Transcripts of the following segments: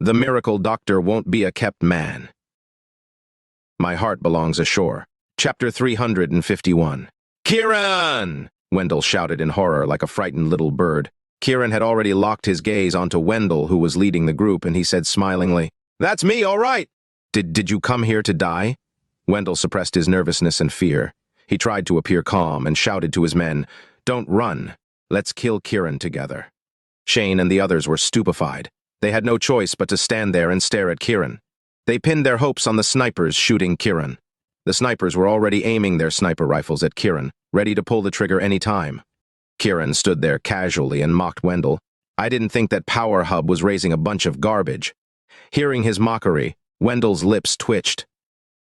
The miracle doctor won't be a kept man. My heart belongs ashore. Chapter 351. Kiran! Wendel shouted in horror like a frightened little bird. Kiran had already locked his gaze onto Wendel, who was leading the group, and he said smilingly, "That's me, all right." Did you come here to die?" Wendel suppressed his nervousness and fear. He tried to appear calm and shouted to his men, "Don't run. Let's kill Kiran together." Shane and the others were stupefied. They had no choice but to stand there and stare at Kiran. They pinned their hopes on the snipers shooting Kiran. The snipers were already aiming their sniper rifles at Kiran, ready to pull the trigger any time. Kiran stood there casually and mocked Wendel. "I didn't think that Power Hub was raising a bunch of garbage." Hearing his mockery, Wendel's lips twitched.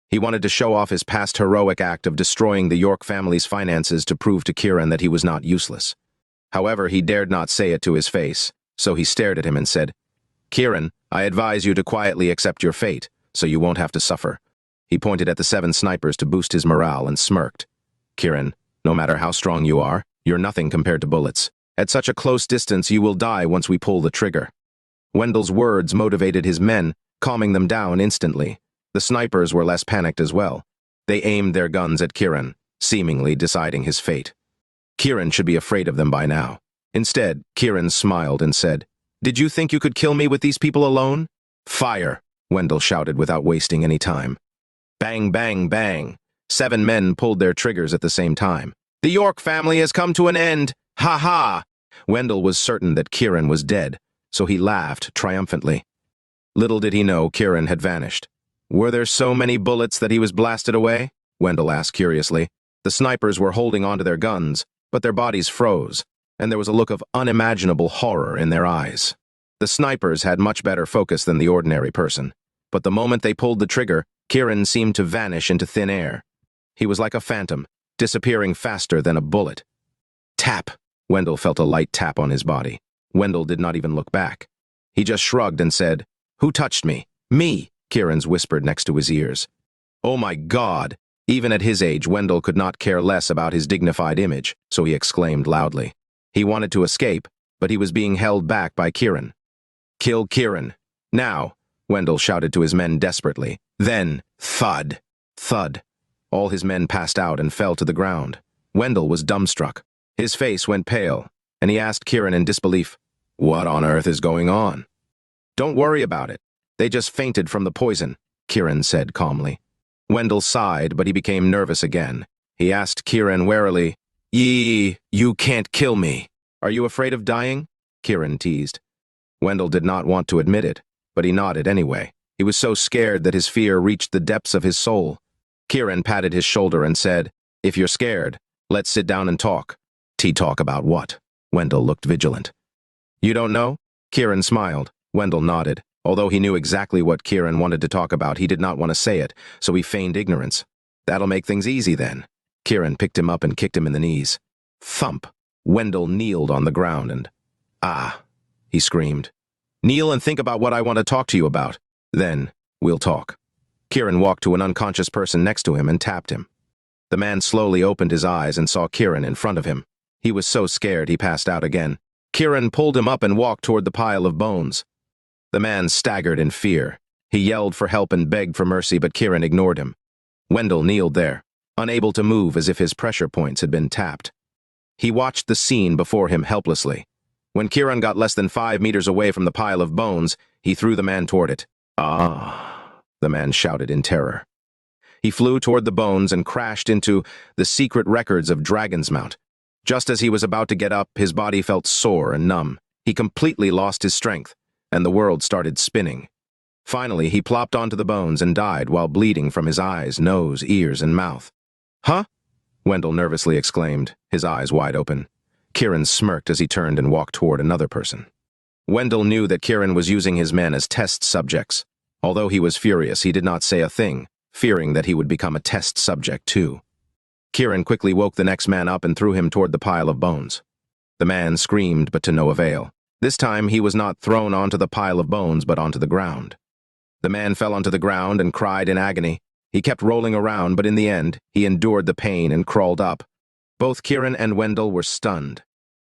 He wanted to show off his past heroic act of destroying the York family's finances to prove to Kiran that he was not useless. However, he dared not say it to his face, so he stared at him and said, "Kiran, I advise you to quietly accept your fate, so you won't have to suffer." He pointed at the 7 snipers to boost his morale and smirked. "Kiran, no matter how strong you are, you're nothing compared to bullets. At such a close distance, you will die once we pull the trigger." Wendel's words motivated his men, calming them down instantly. The snipers were less panicked as well. They aimed their guns at Kiran, seemingly deciding his fate. Kiran should be afraid of them by now. Instead, Kiran smiled and said, "Did you think you could kill me with these people alone?" "Fire!" Wendel shouted without wasting any time. Bang, bang, bang. 7 men pulled their triggers at the same time. "The York family has come to an end! Ha ha!" Wendel was certain that Kiran was dead, so he laughed triumphantly. Little did he know Kiran had vanished. "Were there so many bullets that he was blasted away?" Wendel asked curiously. The snipers were holding onto their guns, but their bodies froze, and there was a look of unimaginable horror in their eyes. The snipers had much better focus than the ordinary person, but the moment they pulled the trigger, Kiran seemed to vanish into thin air. He was like a phantom, disappearing faster than a bullet. Tap! Wendel felt a light tap on his body. Wendel did not even look back. He just shrugged and said, "Who touched me?" "Me," Kiran's whispered next to his ears. Oh my God! Even at his age, Wendel could not care less about his dignified image, so he exclaimed loudly. He wanted to escape, but he was being held back by Kiran. "Kill Kiran. Now!" Wendel shouted to his men desperately. Then, thud! Thud! All his men passed out and fell to the ground. Wendel was dumbstruck. His face went pale, and he asked Kiran in disbelief, "What on earth is going on?" "Don't worry about it. They just fainted from the poison," Kiran said calmly. Wendel sighed, but he became nervous again. He asked Kiran warily, You can't kill me. Are you afraid of dying?" Kiran teased. Wendel did not want to admit it, but he nodded anyway. He was so scared that his fear reached the depths of his soul. Kiran patted his shoulder and said, "If you're scared, let's sit down and talk." "Talk about what?" Wendel looked vigilant. "You don't know?" Kiran smiled. Wendel nodded. Although he knew exactly what Kiran wanted to talk about, he did not want to say it, so he feigned ignorance. "That'll make things easy then." Kiran picked him up and kicked him in the knees. Thump! Wendel kneeled on the ground and, "Ah," he screamed. "Kneel and think about what I want to talk to you about. Then, we'll talk." Kiran walked to an unconscious person next to him and tapped him. The man slowly opened his eyes and saw Kiran in front of him. He was so scared he passed out again. Kiran pulled him up and walked toward the pile of bones. The man staggered in fear. He yelled for help and begged for mercy, but Kiran ignored him. Wendel kneeled there, unable to move as if his pressure points had been tapped. He watched the scene before him helplessly. When Kiran got less than 5 meters away from the pile of bones, he threw the man toward it. "Ah!" the man shouted in terror. He flew toward the bones and crashed into the secret records of Dragon's Mount. Just as he was about to get up, his body felt sore and numb. He completely lost his strength, and the world started spinning. Finally, he plopped onto the bones and died while bleeding from his eyes, nose, ears, and mouth. "Huh?" Wendel nervously exclaimed, his eyes wide open. Kiran smirked as he turned and walked toward another person. Wendel knew that Kiran was using his men as test subjects. Although he was furious, he did not say a thing, fearing that he would become a test subject too. Kiran quickly woke the next man up and threw him toward the pile of bones. The man screamed, but to no avail. This time he was not thrown onto the pile of bones, but onto the ground. The man fell onto the ground and cried in agony. He kept rolling around, but in the end, he endured the pain and crawled up. Both Kiran and Wendel were stunned.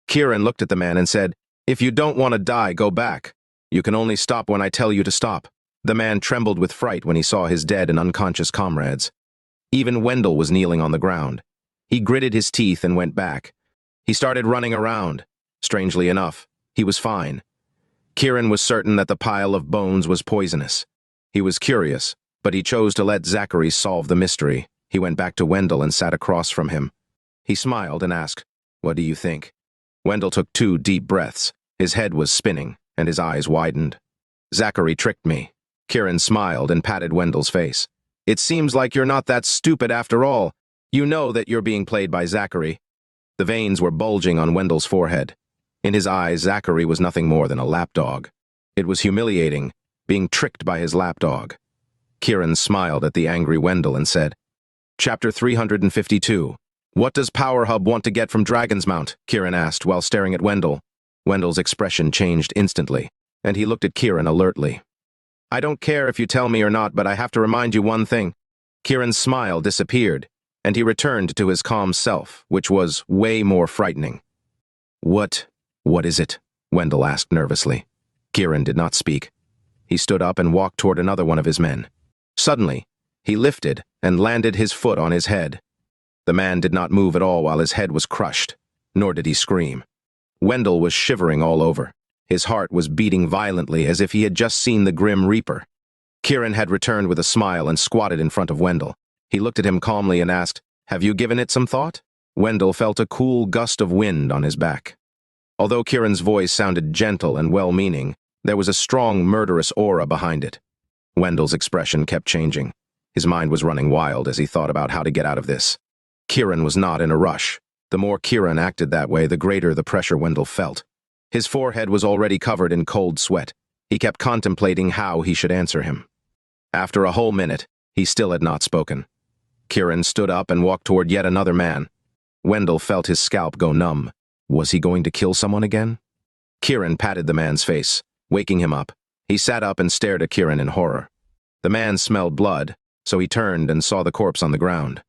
Kiran looked at the man and said, "If you don't want to die, go back." You can only stop when I tell you to stop. The man trembled with fright when he saw his dead and unconscious comrades. Even Wendel was kneeling on the ground. He gritted his teeth and went back. He started running around. Strangely enough, he was fine. Kiran was certain that the pile of bones was poisonous. He was curious, but he chose to let Zachary solve the mystery. He went back to Wendel and sat across from him. He smiled and asked, "What do you think?" Wendel took 2 deep breaths. His head was spinning, and his eyes widened. "Zachary tricked me." Kiran smiled and patted Wendel's face. "It seems like you're not that stupid after all. You know that you're being played by Zachary." The veins were bulging on Wendel's forehead. In his eyes, Zachary was nothing more than a lapdog. It was humiliating, being tricked by his lapdog. Kiran smiled at the angry Wendel and said, Chapter 352. What does Power Hub want to get from Dragon's Mount? Kiran asked while staring at Wendel. Wendel's expression changed instantly, and he looked at Kiran alertly. "I don't care if you tell me or not, but I have to remind you one thing." Kiran's smile disappeared, and he returned to his calm self, which was way more frightening. What is it?" Wendel asked nervously. Kiran did not speak. He stood up and walked toward another one of his men. Suddenly, he lifted and landed his foot on his head. The man did not move at all while his head was crushed, nor did he scream. Wendel was shivering all over. His heart was beating violently as if he had just seen the Grim Reaper. Kiran had returned with a smile and squatted in front of Wendel. He looked at him calmly and asked, "Have you given it some thought?" Wendel felt a cool gust of wind on his back. Although Kiran's voice sounded gentle and well-meaning, there was a strong, murderous aura behind it. Wendel's expression kept changing. His mind was running wild as he thought about how to get out of this. Kiran was not in a rush. The more Kiran acted that way, the greater the pressure Wendel felt. His forehead was already covered in cold sweat. He kept contemplating how he should answer him. After a whole minute, he still had not spoken. Kiran stood up and walked toward yet another man. Wendel felt his scalp go numb. Was he going to kill someone again? Kiran patted the man's face, waking him up. He sat up and stared at Kiran in horror. The man smelled blood, so he turned and saw the corpse on the ground.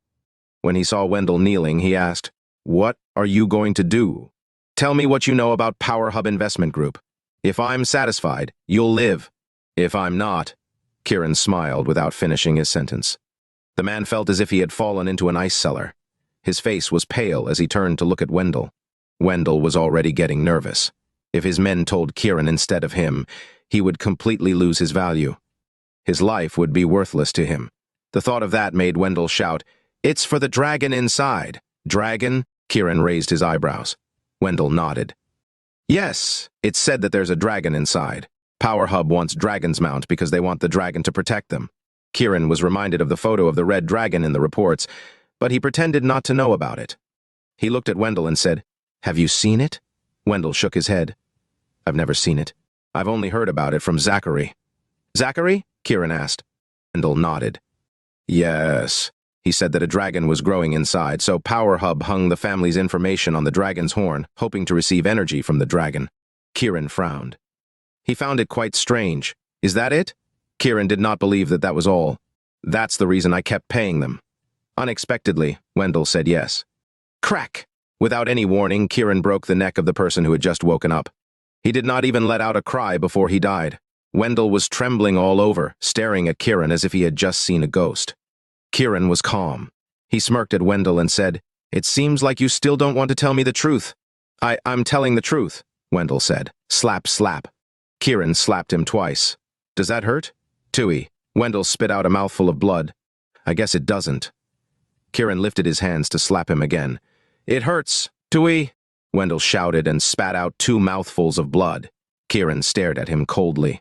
When he saw Wendel kneeling, he asked, "What are you going to do? Tell me what you know about Power Hub Investment Group. If I'm satisfied, you'll live. If I'm not..." Kiran smiled without finishing his sentence. The man felt as if he had fallen into an ice cellar. His face was pale as he turned to look at Wendel. Wendel was already getting nervous. If his men told Kiran instead of him, he would completely lose his value. His life would be worthless to him. The thought of that made Wendel shout, "It's for the dragon inside." "Dragon?" Kiran raised his eyebrows. Wendel nodded. "Yes, it's said that there's a dragon inside. Power Hub wants Dragon's Mount because they want the dragon to protect them." Kiran was reminded of the photo of the red dragon in the reports, but he pretended not to know about it. He looked at Wendel and said, "Have you seen it?" Wendel shook his head. "I've never seen it. I've only heard about it from Zachary." "Zachary?" Kiran asked. Wendel nodded. "Yes. He said that a dragon was growing inside, so Power Hub hung the family's information on the dragon's horn, hoping to receive energy from the dragon." Kiran frowned. He found it quite strange. "Is that it?" Kiran did not believe that that was all. "That's the reason I kept paying them." Unexpectedly, Wendel said yes. Crack! Without any warning, Kiran broke the neck of the person who had just woken up. He did not even let out a cry before he died. Wendel was trembling all over, staring at Kiran as if he had just seen a ghost. Kiran was calm. He smirked at Wendel and said, "It seems like you still don't want to tell me the truth." I'm telling the truth," Wendel said. Slap, slap. Kiran slapped him twice. "Does that hurt?" "Tui." Wendel spit out a mouthful of blood. "I guess it doesn't." Kiran lifted his hands to slap him again. "It hurts, Tui," Wendel shouted and spat out 2 mouthfuls of blood. Kiran stared at him coldly.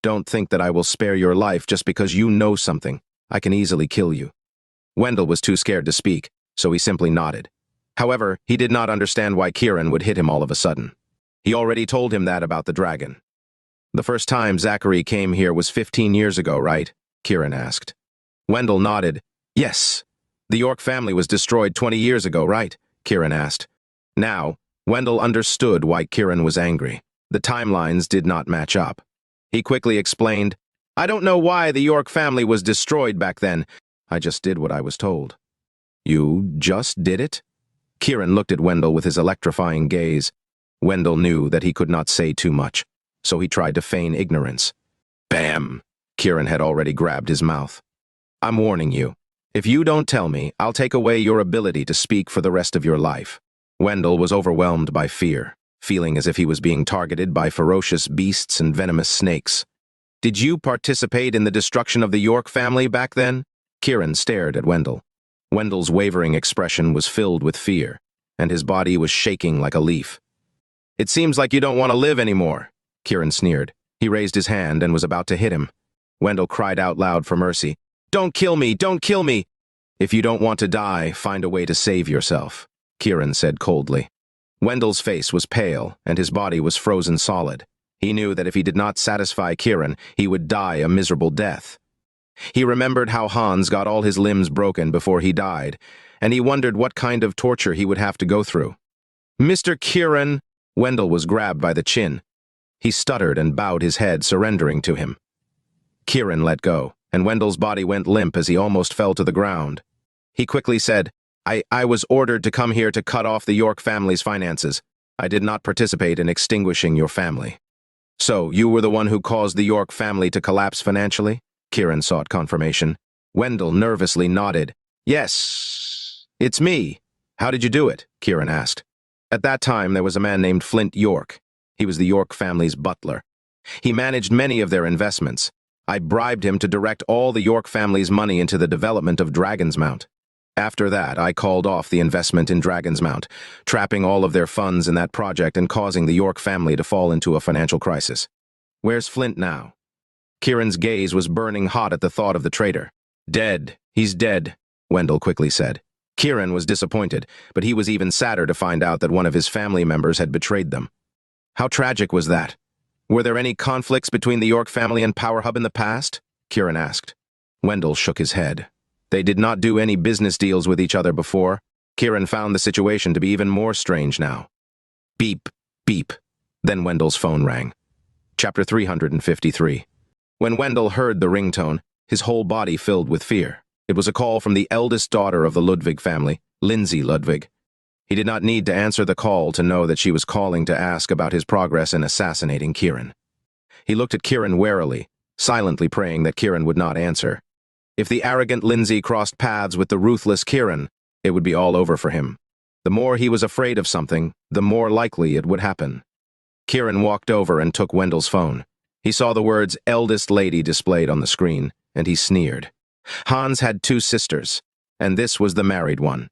"Don't think that I will spare your life just because you know something. I can easily kill you." Wendel was too scared to speak, so he simply nodded. However, he did not understand why Kiran would hit him all of a sudden. He already told him that about the dragon. "The first time Zachary came here was 15 years ago, right?" Kiran asked. Wendel nodded. "Yes. The York family was destroyed 20 years ago, right?" Kiran asked. Now, Wendel understood why Kiran was angry. The timelines did not match up. He quickly explained, "I don't know why the York family was destroyed back then. I just did what I was told." "You just did it?" Kiran looked at Wendel with his electrifying gaze. Wendel knew that he could not say too much. so he tried to feign ignorance. Bam! Kiran had already grabbed his mouth. I'm warning you. If you don't tell me, I'll take away your ability to speak for the rest of your life. Wendel was overwhelmed by fear, feeling as if he was being targeted by ferocious beasts and venomous snakes. Did you participate in the destruction of the York family back then? Kiran stared at Wendel. Wendel's wavering expression was filled with fear, and his body was shaking like a leaf. It seems like you don't want to live anymore, Kiran sneered. He raised his hand and was about to hit him. Wendel cried out loud for mercy. Don't kill me! Don't kill me! If you don't want to die, find a way to save yourself, Kiran said coldly. Wendel's face was pale, and his body was frozen solid. He knew that if he did not satisfy Kiran, he would die a miserable death. He remembered how Hans got all his limbs broken before he died, and he wondered what kind of torture he would have to go through. Mr. Kiran! Wendel was grabbed by the chin. He stuttered and bowed his head, surrendering to him. Kiran let go, and Wendel's body went limp as he almost fell to the ground. He quickly said, I was ordered to come here to cut off the York family's finances. I did not participate in extinguishing your family. So, you were the one who caused the York family to collapse financially? Kiran sought confirmation. Wendel nervously nodded. Yes, it's me. How did you do it? Kiran asked. At that time, there was a man named Flint York. He was the York family's butler. He managed many of their investments. I bribed him to direct all the York family's money into the development of Dragon's Mount. After that, I called off the investment in Dragon's Mount, trapping all of their funds in that project and causing the York family to fall into a financial crisis. Where's Flint now? Kiran's gaze was burning hot at the thought of the traitor. Dead. He's dead, Wendel quickly said. Kiran was disappointed, but he was even sadder to find out that one of his family members had betrayed them. How tragic was that? Were there any conflicts between the York family and Power Hub in the past? Kiran asked. Wendel shook his head. They did not do any business deals with each other before. Kiran found the situation to be even more strange now. Beep, beep. Then Wendel's phone rang. Chapter 353. When Wendel heard the ringtone, his whole body filled with fear. It was a call from the eldest daughter of the Ludwig family, Lindsay Ludwig. He did not need to answer the call to know that she was calling to ask about his progress in assassinating Kiran. He looked at Kiran warily, silently praying that Kiran would not answer. If the arrogant Lindsay crossed paths with the ruthless Kiran, it would be all over for him. The more he was afraid of something, the more likely it would happen. Kiran walked over and took Wendel's phone. He saw the words "eldest lady" displayed on the screen, and he sneered. Hans had 2 sisters, and this was the married one.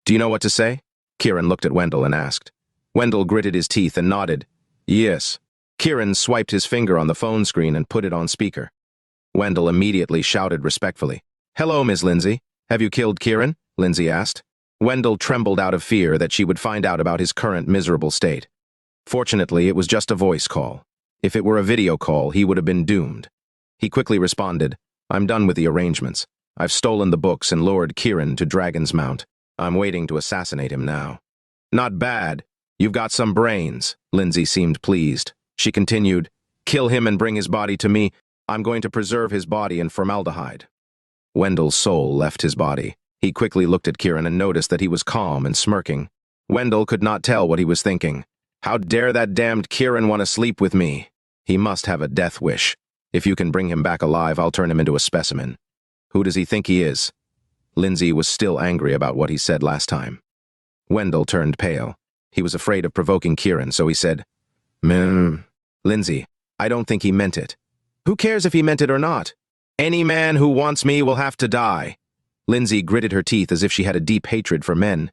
Do you know what to say? Kiran looked at Wendel and asked. Wendel gritted his teeth and nodded. Yes. Kiran swiped his finger on the phone screen and put it on speaker. Wendel immediately shouted respectfully. Hello, Miss Lindsay. Have you killed Kiran? Lindsay asked. Wendel trembled out of fear that she would find out about his current miserable state. Fortunately, it was just a voice call. If it were a video call, he would have been doomed. He quickly responded, I'm done with the arrangements. I've stolen the books and lured Kiran to Dragon's Mount. I'm waiting to assassinate him now. Not bad. You've got some brains. Lindsay seemed pleased. She continued, kill him and bring his body to me. I'm going to preserve his body in formaldehyde. Wendel's soul left his body. He quickly looked at Kiran and noticed that he was calm and smirking. Wendel could not tell what he was thinking. How dare that damned Kiran want to sleep with me? He must have a death wish. If you can bring him back alive, I'll turn him into a specimen. Who does he think he is? Lindsay was still angry about what he said last time. Wendel turned pale. He was afraid of provoking Kiran, so he said, Lindsay, I don't think he meant it. Who cares if he meant it or not? Any man who wants me will have to die. Lindsay gritted her teeth as if she had a deep hatred for men.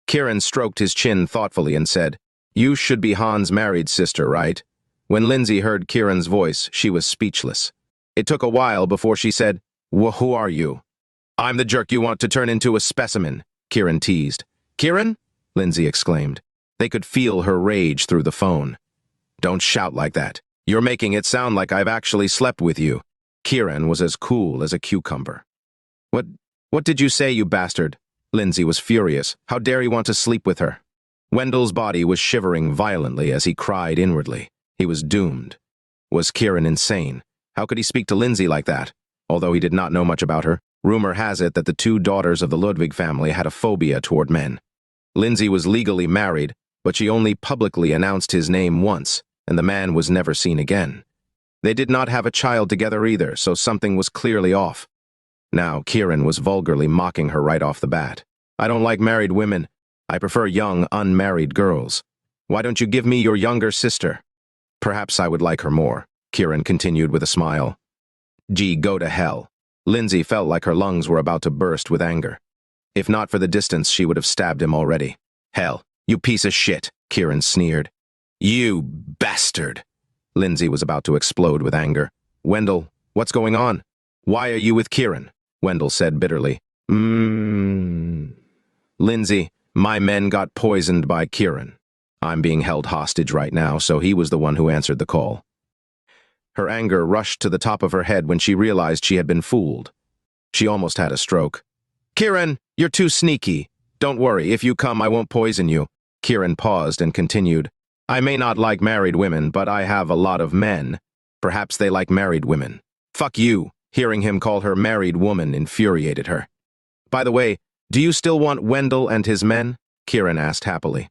Kiran stroked his chin thoughtfully and said, You should be Hans' married sister, right? When Lindsay heard Kiran's voice, she was speechless. It took a while before she said, Who are you? I'm the jerk you want to turn into a specimen, Kiran teased. Kiran? Lindsay exclaimed. They could feel her rage through the phone. Don't shout like that. You're making it sound like I've actually slept with you. Kiran was as cool as a cucumber. What did you say, you bastard? Lindsay was furious. How dare he want to sleep with her? Wendel's body was shivering violently as he cried inwardly. He was doomed. Was Kiran insane? How could he speak to Lindsay like that? Although he did not know much about her, rumor has it that the 2 daughters of the Ludwig family had a phobia toward men. Lindsay was legally married, but she only publicly announced his name once, and the man was never seen again. They did not have a child together either, so something was clearly off. Now, Kiran was vulgarly mocking her right off the bat. I don't like married women. I prefer young, unmarried girls. Why don't you give me your younger sister? Perhaps I would like her more, Kiran continued with a smile. Gee, go to hell. Lindsay felt like her lungs were about to burst with anger. If not for the distance, she would have stabbed him already. Hell, you piece of shit, Kiran sneered. You bastard. Lindsay was about to explode with anger. Wendel, what's going on? Why are you with Kiran? Wendel said bitterly. Lindsay, my men got poisoned by Kiran. I'm being held hostage right now, so he was the one who answered the call. Her anger rushed to the top of her head when she realized she had been fooled. She almost had a stroke. Kiran, you're too sneaky. Don't worry, if you come, I won't poison you. Kiran paused and continued. I may not like married women, but I have a lot of men. Perhaps they like married women. Fuck you. Hearing him call her married woman infuriated her. By the way, do you still want Wendel and his men? Kiran asked happily.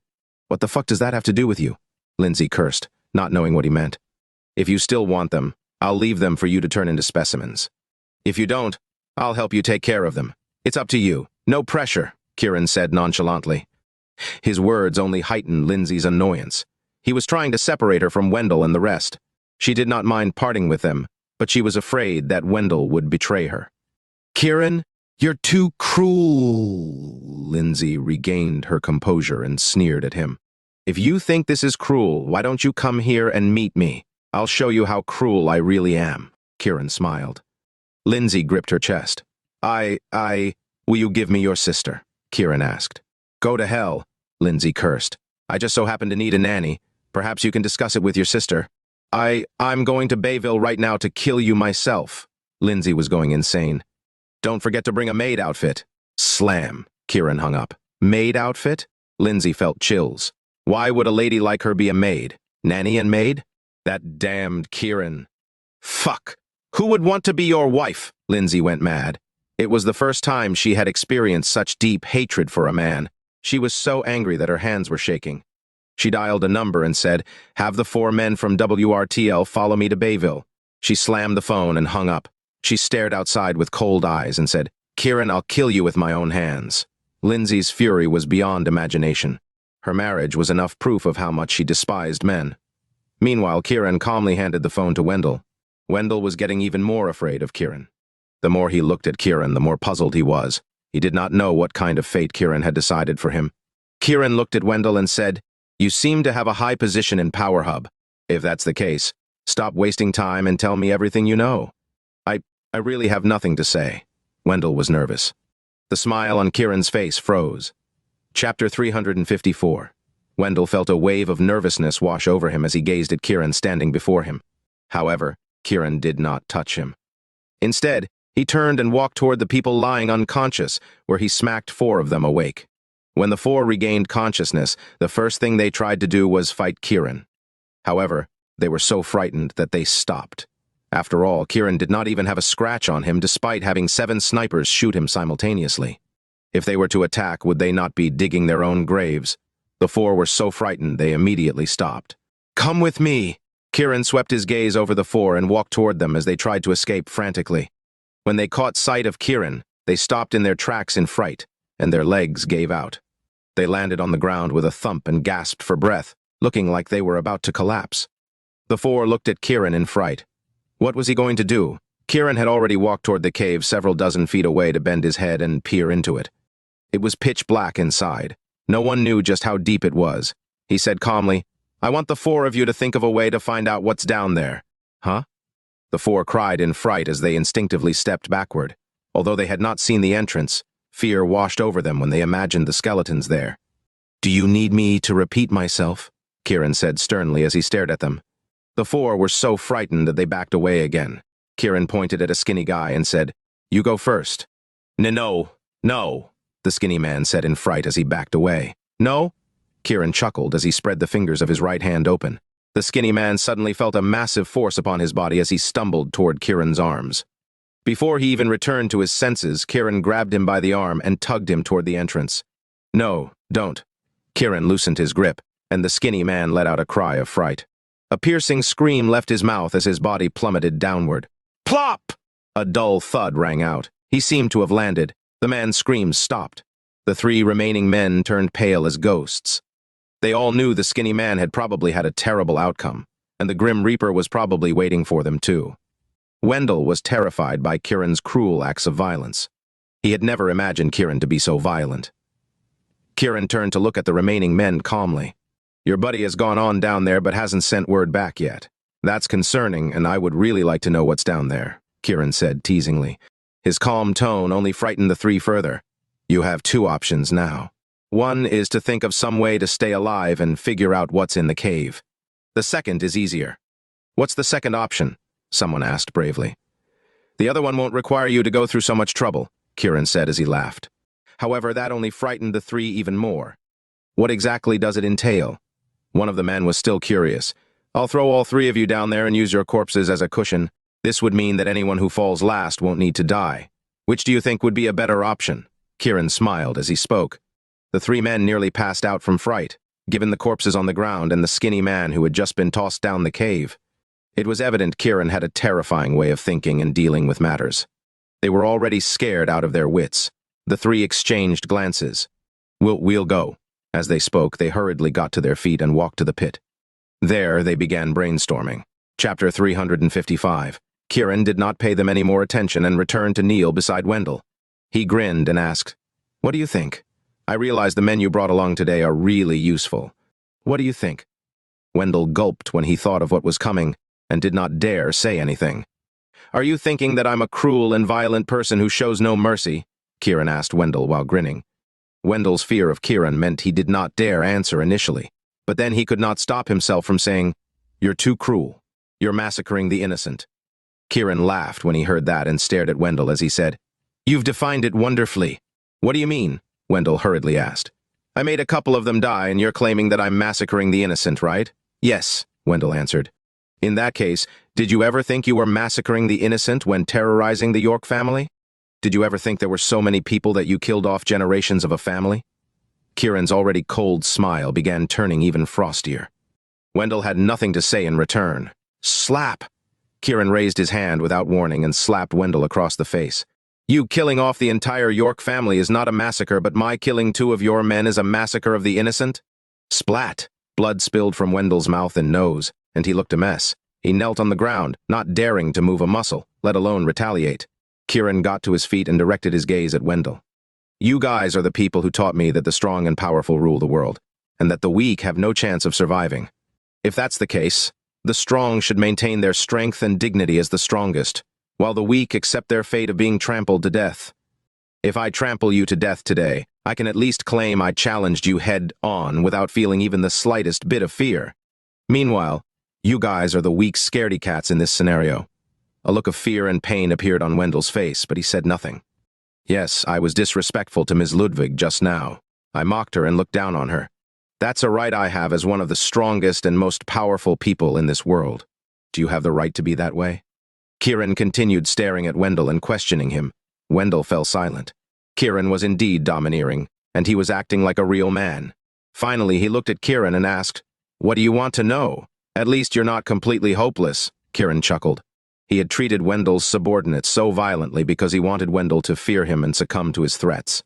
What the fuck does that have to do with you? Lindsay cursed, not knowing what he meant. If you still want them, I'll leave them for you to turn into specimens. If you don't, I'll help you take care of them. It's up to you. No pressure, Kiran said nonchalantly. His words only heightened Lindsay's annoyance. He was trying to separate her from Wendel and the rest. She did not mind parting with them, but she was afraid that Wendel would betray her. Kiran, you're too cruel. Lindsay regained her composure and sneered at him. If you think this is cruel, why don't you come here and meet me? I'll show you how cruel I really am. Kiran smiled. Lindsay gripped her chest. Will you give me your sister? Kiran asked. Go to hell, Lindsay cursed. I just so happen to need a nanny. Perhaps you can discuss it with your sister. I'm going to Bayville right now to kill you myself. Lindsay was going insane. Don't forget to bring a maid outfit. Slam. Kiran hung up. Maid outfit? Lindsay felt chills. Why would a lady like her be a maid? Nanny and maid? That damned Kiran. Fuck. Who would want to be your wife? Lindsay went mad. It was the first time she had experienced such deep hatred for a man. She was so angry that her hands were shaking. She dialed a number and said, have the 4 men from WRTL follow me to Bayville. She slammed the phone and hung up. She stared outside with cold eyes and said, Kiran, I'll kill you with my own hands. Lindsay's fury was beyond imagination. Her marriage was enough proof of how much she despised men. Meanwhile, Kiran calmly handed the phone to Wendel. Wendel was getting even more afraid of Kiran. The more he looked at Kiran, the more puzzled he was. He did not know what kind of fate Kiran had decided for him. Kiran looked at Wendel and said, You seem to have a high position in Power Hub. If that's the case, stop wasting time and tell me everything you know. I really have nothing to say. Wendel was nervous. The smile on Kiran's face froze. Chapter 354. Wendel felt a wave of nervousness wash over him as he gazed at Kiran standing before him. However, Kiran did not touch him. Instead, he turned and walked toward the people lying unconscious, where he smacked 4 of them awake. When the 4 regained consciousness, the first thing they tried to do was fight Kiran. However, they were so frightened that they stopped. After all, Kiran did not even have a scratch on him despite having 7 snipers shoot him simultaneously. If they were to attack, would they not be digging their own graves? The 4 were so frightened they immediately stopped. Come with me! Kiran swept his gaze over the 4 and walked toward them as they tried to escape frantically. When they caught sight of Kiran, they stopped in their tracks in fright, and their legs gave out. They landed on the ground with a thump and gasped for breath, looking like they were about to collapse. The 4 looked at Kiran in fright. What was he going to do? Kiran had already walked toward the cave several dozen feet away to bend his head and peer into it. It was pitch black inside. No one knew just how deep it was. He said calmly, I want the 4 of you to think of a way to find out what's down there. Huh? The 4 cried in fright as they instinctively stepped backward. Although they had not seen the entrance, fear washed over them when they imagined the skeletons there. Do you need me to repeat myself? Kiran said sternly as he stared at them. The 4 were so frightened that they backed away again. Kiran pointed at a skinny guy and said, You go first. No, the skinny man said in fright as he backed away. No? Kiran chuckled as he spread the fingers of his right hand open. The skinny man suddenly felt a massive force upon his body as he stumbled toward Kiran's arms. Before he even returned to his senses, Kiran grabbed him by the arm and tugged him toward the entrance. No, don't. Kiran loosened his grip, and the skinny man let out a cry of fright. A piercing scream left his mouth as his body plummeted downward. Plop! A dull thud rang out. He seemed to have landed. The man's screams stopped. The 3 remaining men turned pale as ghosts. They all knew the skinny man had probably had a terrible outcome, and the Grim Reaper was probably waiting for them too. Wendel was terrified by Kiran's cruel acts of violence. He had never imagined Kiran to be so violent. Kiran turned to look at the remaining men calmly. Your buddy has gone on down there but hasn't sent word back yet. That's concerning, and I would really like to know what's down there, Kiran said teasingly. His calm tone only frightened the 3 further. You have 2 options now. One is to think of some way to stay alive and figure out what's in the cave. The second is easier. What's the second option? Someone asked bravely. The other one won't require you to go through so much trouble, Kiran said as he laughed. However, that only frightened the 3 even more. What exactly does it entail? One of the men was still curious. I'll throw all 3 of you down there and use your corpses as a cushion. This would mean that anyone who falls last won't need to die. Which do you think would be a better option? Kiran smiled as he spoke. The 3 men nearly passed out from fright, given the corpses on the ground and the skinny man who had just been tossed down the cave. It was evident Kiran had a terrifying way of thinking and dealing with matters. They were already scared out of their wits. The 3 exchanged glances. We'll go. As they spoke, they hurriedly got to their feet and walked to the pit. There, they began brainstorming. Chapter 355. Kiran did not pay them any more attention and returned to kneel beside Wendel. He grinned and asked, What do you think? I realize the men you brought along today are really useful. What do you think? Wendel gulped when he thought of what was coming and did not dare say anything. Are you thinking that I'm a cruel and violent person who shows no mercy? Kiran asked Wendel while grinning. Wendel's fear of Kiran meant he did not dare answer initially, but then he could not stop himself from saying, You're too cruel. You're massacring the innocent. Kiran laughed when he heard that and stared at Wendel as he said, You've defined it wonderfully. What do you mean? Wendel hurriedly asked. I made a couple of them die and you're claiming that I'm massacring the innocent, right? Yes, Wendel answered. In that case, did you ever think you were massacring the innocent when terrorizing the York family? Did you ever think there were so many people that you killed off generations of a family? Kiran's already cold smile began turning even frostier. Wendel had nothing to say in return. Slap! Kiran raised his hand without warning and slapped Wendel across the face. You killing off the entire York family is not a massacre, but my killing 2 of your men is a massacre of the innocent? Splat! Blood spilled from Wendel's mouth and nose, and he looked a mess. He knelt on the ground, not daring to move a muscle, let alone retaliate. Kiran got to his feet and directed his gaze at Wendel. You guys are the people who taught me that the strong and powerful rule the world, and that the weak have no chance of surviving. If that's the case, the strong should maintain their strength and dignity as the strongest, while the weak accept their fate of being trampled to death. If I trample you to death today, I can at least claim I challenged you head-on without feeling even the slightest bit of fear. Meanwhile, you guys are the weak scaredy cats in this scenario. A look of fear and pain appeared on Wendel's face, but he said nothing. Yes, I was disrespectful to Ms. Ludwig just now. I mocked her and looked down on her. That's a right I have as one of the strongest and most powerful people in this world. Do you have the right to be that way? Kiran continued staring at Wendel and questioning him. Wendel fell silent. Kiran was indeed domineering, and he was acting like a real man. Finally, he looked at Kiran and asked, What do you want to know? At least you're not completely hopeless, Kiran chuckled. He had treated Wendel's subordinates so violently because he wanted Wendel to fear him and succumb to his threats.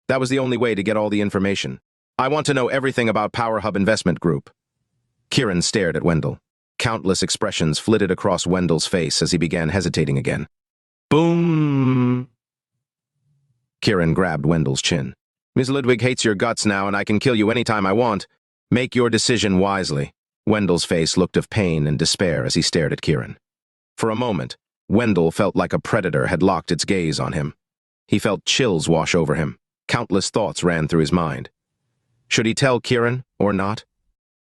That was the only way to get all the information. I want to know everything about Power Hub Investment Group. Kiran stared at Wendel. Countless expressions flitted across Wendel's face as he began hesitating again. Boom! Kiran grabbed Wendel's chin. Ms. Ludwig hates your guts now, and I can kill you anytime I want. Make your decision wisely. Wendel's face looked of pain and despair as he stared at Kiran. For a moment, Wendel felt like a predator had locked its gaze on him. He felt chills wash over him. Countless thoughts ran through his mind. Should he tell Kiran or not?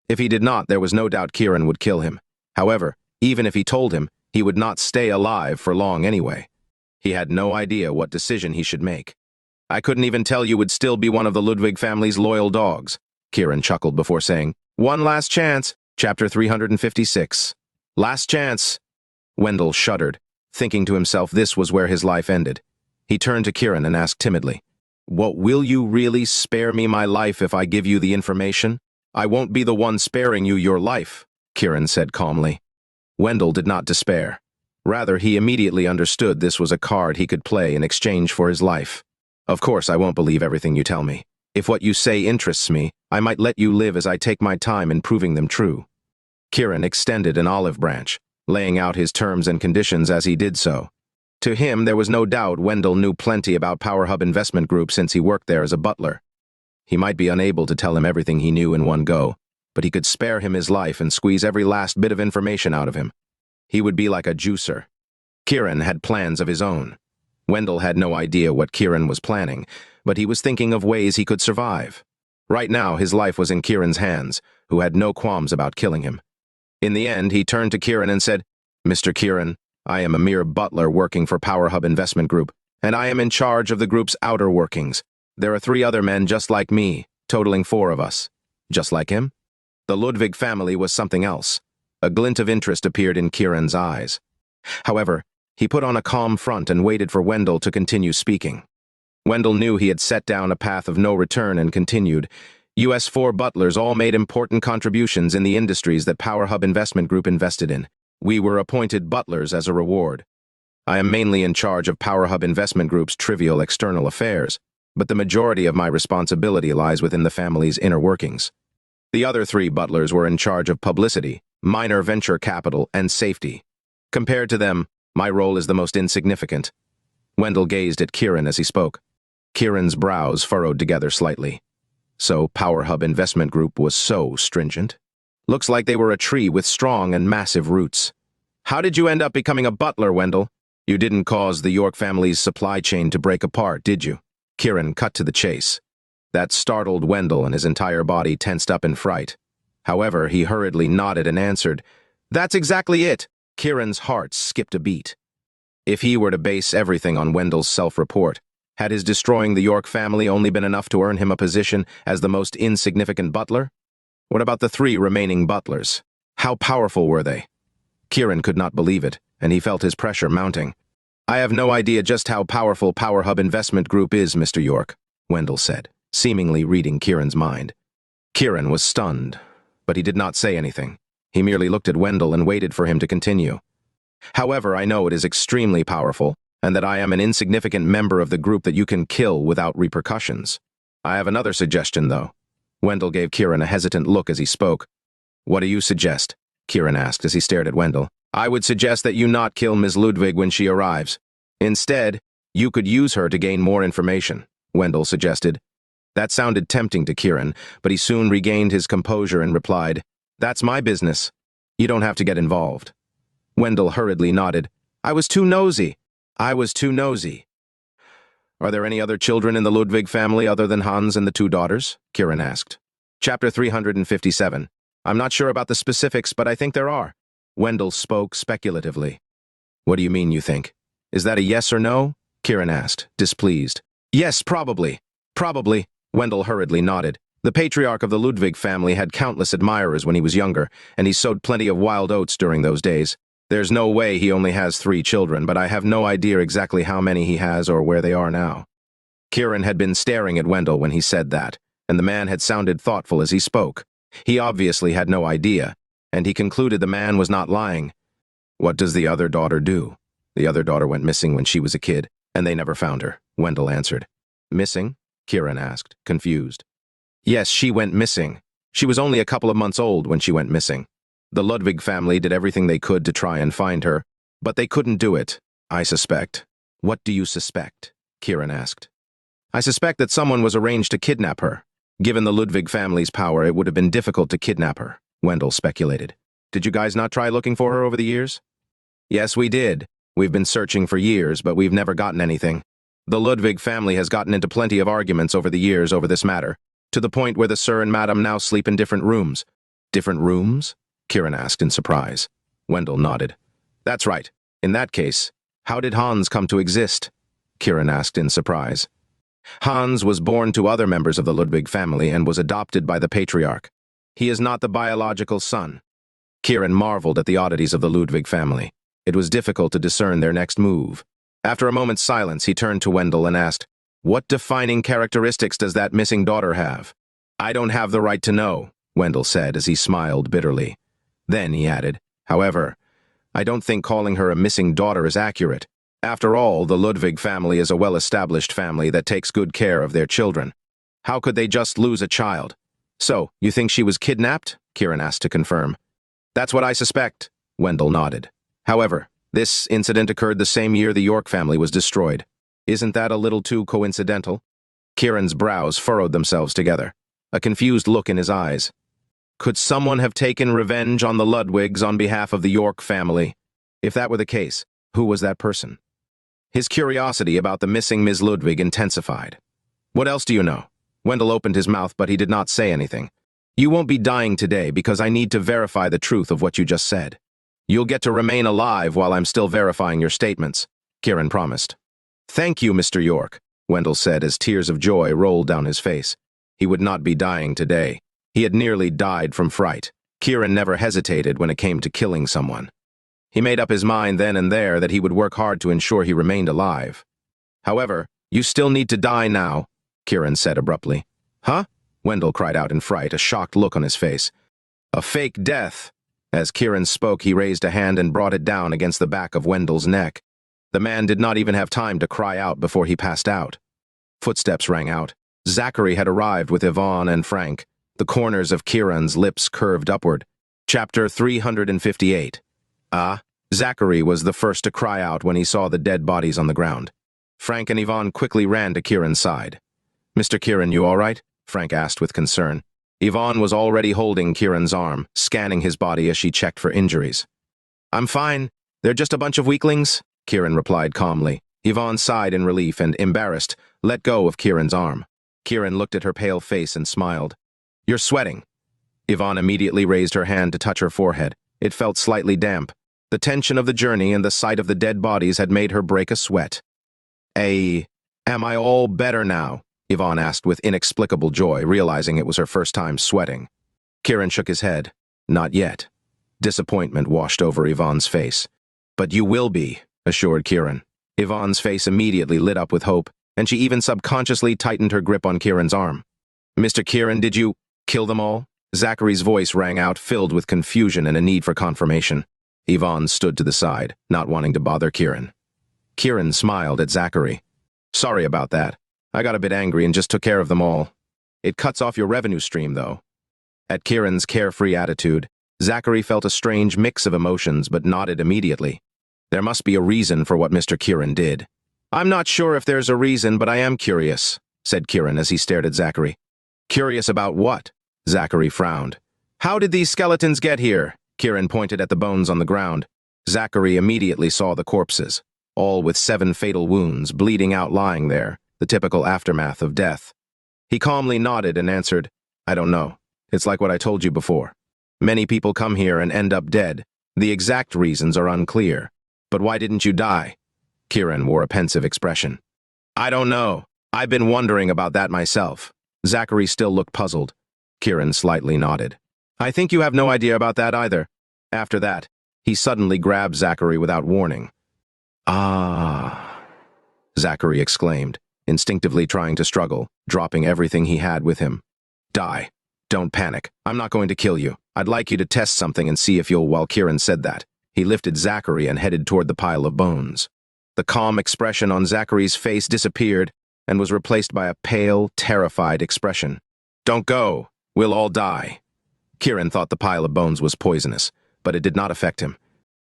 If he did not, there was no doubt Kiran would kill him. However, even if he told him, he would not stay alive for long anyway. He had no idea what decision he should make. I couldn't even tell you would still be one of the Ludwig family's loyal dogs. Kiran chuckled before saying, One last chance. Chapter 356. Last chance. Wendel shuddered, thinking to himself this was where his life ended. He turned to Kiran and asked timidly, What, will you really spare me my life if I give you the information? I won't be the one sparing you your life. Kiran said calmly. Wendel did not despair. Rather, he immediately understood this was a card he could play in exchange for his life. Of course, I won't believe everything you tell me. If what you say interests me, I might let you live as I take my time in proving them true. Kiran extended an olive branch, laying out his terms and conditions as he did so. To him, there was no doubt Wendel knew plenty about Power Hub Investment Group since he worked there as a butler. He might be unable to tell him everything he knew in one go, but he could spare him his life and squeeze every last bit of information out of him. He would be like a juicer. Kiran had plans of his own. Wendel had no idea what Kiran was planning, but he was thinking of ways he could survive. Right now, his life was in Kiran's hands, who had no qualms about killing him. In the end, he turned to Kiran and said, "Mr. Kiran, I am a mere butler working for Power Hub Investment Group, and I am in charge of the group's outer workings. There are 3 other men just like me, totaling 4 of us." Just like him? The Ludwig family was something else. A glint of interest appeared in Kiran's eyes. However, he put on a calm front and waited for Wendel to continue speaking. Wendel knew he had set down a path of no return and continued. US 4 butlers all made important contributions in the industries that Power Hub Investment Group invested in. We were appointed butlers as a reward. I am mainly in charge of Power Hub Investment Group's trivial external affairs, but the majority of my responsibility lies within the family's inner workings. The other 3 butlers were in charge of publicity, minor venture capital, and safety. Compared to them, my role is the most insignificant. Wendel gazed at Kiran as he spoke. Kiran's brows furrowed together slightly. So Power Hub Investment Group was so stringent. Looks like they were a tree with strong and massive roots. How did you end up becoming a butler, Wendel? You didn't cause the York family's supply chain to break apart, did you? Kiran cut to the chase. That startled Wendel, and his entire body tensed up in fright. However, he hurriedly nodded and answered, "That's exactly it." Kiran's heart skipped a beat. If he were to base everything on Wendel's self-report, had his destroying the York family only been enough to earn him a position as the most insignificant butler? What about the 3 remaining butlers? How powerful were they? Kiran could not believe it, and he felt his pressure mounting. "I have no idea just how powerful Power Hub Investment Group is, Mr. York," Wendel said, seemingly reading Kiran's mind. Kiran was stunned, but he did not say anything. He merely looked at Wendel and waited for him to continue. "However, I know it is extremely powerful, and that I am an insignificant member of the group that you can kill without repercussions. I have another suggestion, though." Wendel gave Kiran a hesitant look as he spoke. "What do you suggest?" Kiran asked as he stared at Wendel. "I would suggest that you not kill Ms. Ludwig when she arrives. Instead, you could use her to gain more information," Wendel suggested. That sounded tempting to Kiran, but he soon regained his composure and replied, "That's my business. You don't have to get involved." Wendel hurriedly nodded. I was too nosy. "Are there any other children in the Ludwig family other than Hans and the 2 daughters?" Kiran asked. Chapter 357. "I'm not sure about the specifics, but I think there are." Wendel spoke speculatively. "What do you mean, you think? Is that a yes or no?" Kiran asked, displeased. "Yes, probably. Probably." Wendel hurriedly nodded. The patriarch of the Ludwig family had countless admirers when he was younger, and he sowed plenty of wild oats during those days. There's no way he only has 3 children, but I have no idea exactly how many he has or where they are now. Kiran had been staring at Wendel when he said that, and the man had sounded thoughtful as he spoke. He obviously had no idea, and he concluded the man was not lying. "What does the other daughter do?" "The other daughter went missing when she was a kid, and they never found her," Wendel answered. "Missing?" Kiran asked, confused. "Yes, she went missing. She was only a couple of months old when she went missing. The Ludwig family did everything they could to try and find her, but they couldn't do it, I suspect." "What do you suspect?" Kiran asked. "I suspect that someone was arranged to kidnap her. Given the Ludwig family's power, it would have been difficult to kidnap her," Wendel speculated. "Did you guys not try looking for her over the years?" "Yes, we did. We've been searching for years, but we've never gotten anything. The Ludwig family has gotten into plenty of arguments over the years over this matter, to the point where the Sir and Madam now sleep in different rooms." "Different rooms?" Kiran asked in surprise. Wendel nodded. "That's right. In that case, how did Hans come to exist?" Kiran asked in surprise. "Hans was born to other members of the Ludwig family and was adopted by the patriarch. He is not the biological son." Kiran marveled at the oddities of the Ludwig family. It was difficult to discern their next move. After a moment's silence, he turned to Wendel and asked, "What defining characteristics does that missing daughter have?" "I don't have the right to know," Wendel said as he smiled bitterly. Then he added, "However, I don't think calling her a missing daughter is accurate. After all, the Ludwig family is a well-established family that takes good care of their children. How could they just lose a child?" "So, you think she was kidnapped?" Kiran asked to confirm. "That's what I suspect," Wendel nodded. "However, this incident occurred the same year the York family was destroyed. Isn't that a little too coincidental?" Kiran's brows furrowed themselves together, a confused look in his eyes. Could someone have taken revenge on the Ludwigs on behalf of the York family? If that were the case, who was that person? His curiosity about the missing Ms. Ludwig intensified. "What else do you know?" Wendel opened his mouth, but he did not say anything. "You won't be dying today because I need to verify the truth of what you just said. You'll get to remain alive while I'm still verifying your statements," Kiran promised. "Thank you, Mr. York," Wendel said as tears of joy rolled down his face. He would not be dying today. He had nearly died from fright. Kiran never hesitated when it came to killing someone. He made up his mind then and there that he would work hard to ensure he remained alive. "However, you still need to die now," Kiran said abruptly. "Huh?" Wendel cried out in fright, a shocked look on his face. "A fake death." As Kiran spoke, he raised a hand and brought it down against the back of Wendel's neck. The man did not even have time to cry out before he passed out. Footsteps rang out. Zachary had arrived with Yvonne and Frank. The corners of Kiran's lips curved upward. Chapter 358. Zachary was the first to cry out when he saw the dead bodies on the ground. Frank and Yvonne quickly ran to Kiran's side. "Mr. Kiran, you all right?" Frank asked with concern. Yvonne was already holding Kiran's arm, scanning his body as she checked for injuries. "I'm fine. They're just a bunch of weaklings," Kiran replied calmly. Yvonne sighed in relief and, embarrassed, let go of Kiran's arm. Kiran looked at her pale face and smiled. "You're sweating." Yvonne immediately raised her hand to touch her forehead. It felt slightly damp. The tension of the journey and the sight of the dead bodies had made her break a sweat. Am I all better now?" Yvonne asked with inexplicable joy, realizing it was her first time sweating. Kiran shook his head. "Not yet." Disappointment washed over Yvonne's face. "But you will be," assured Kiran. Yvonne's face immediately lit up with hope, and she even subconsciously tightened her grip on Kiran's arm. "Mr. Kiran, did you kill them all?" Zachary's voice rang out, filled with confusion and a need for confirmation. Yvonne stood to the side, not wanting to bother Kiran. Kiran smiled at Zachary. "Sorry about that. I got a bit angry and just took care of them all. It cuts off your revenue stream, though." At Kiran's carefree attitude, Zachary felt a strange mix of emotions but nodded immediately. There must be a reason for what Mr. Kiran did. "I'm not sure if there's a reason, but I am curious," said Kiran as he stared at Zachary. "Curious about what?" Zachary frowned. "How did these skeletons get here?" Kiran pointed at the bones on the ground. Zachary immediately saw the corpses, all with 7 fatal wounds, bleeding out lying there, the typical aftermath of death. He calmly nodded and answered, "I don't know. It's like what I told you before. Many people come here and end up dead. The exact reasons are unclear. But why didn't you die?" Kiran wore a pensive expression. "I don't know. I've been wondering about that myself." Zachary still looked puzzled. Kiran slightly nodded. "I think you have no idea about that either." After that, he suddenly grabbed Zachary without warning. "Ah," Zachary exclaimed, instinctively trying to struggle, dropping everything he had with him. "Die. Don't panic. I'm not going to kill you. I'd like you to test something and see if you'll." While Kiran said that, he lifted Zachary and headed toward the pile of bones. The calm expression on Zachary's face disappeared and was replaced by a pale, terrified expression. "Don't go. We'll all die." Kiran thought the pile of bones was poisonous, but it did not affect him.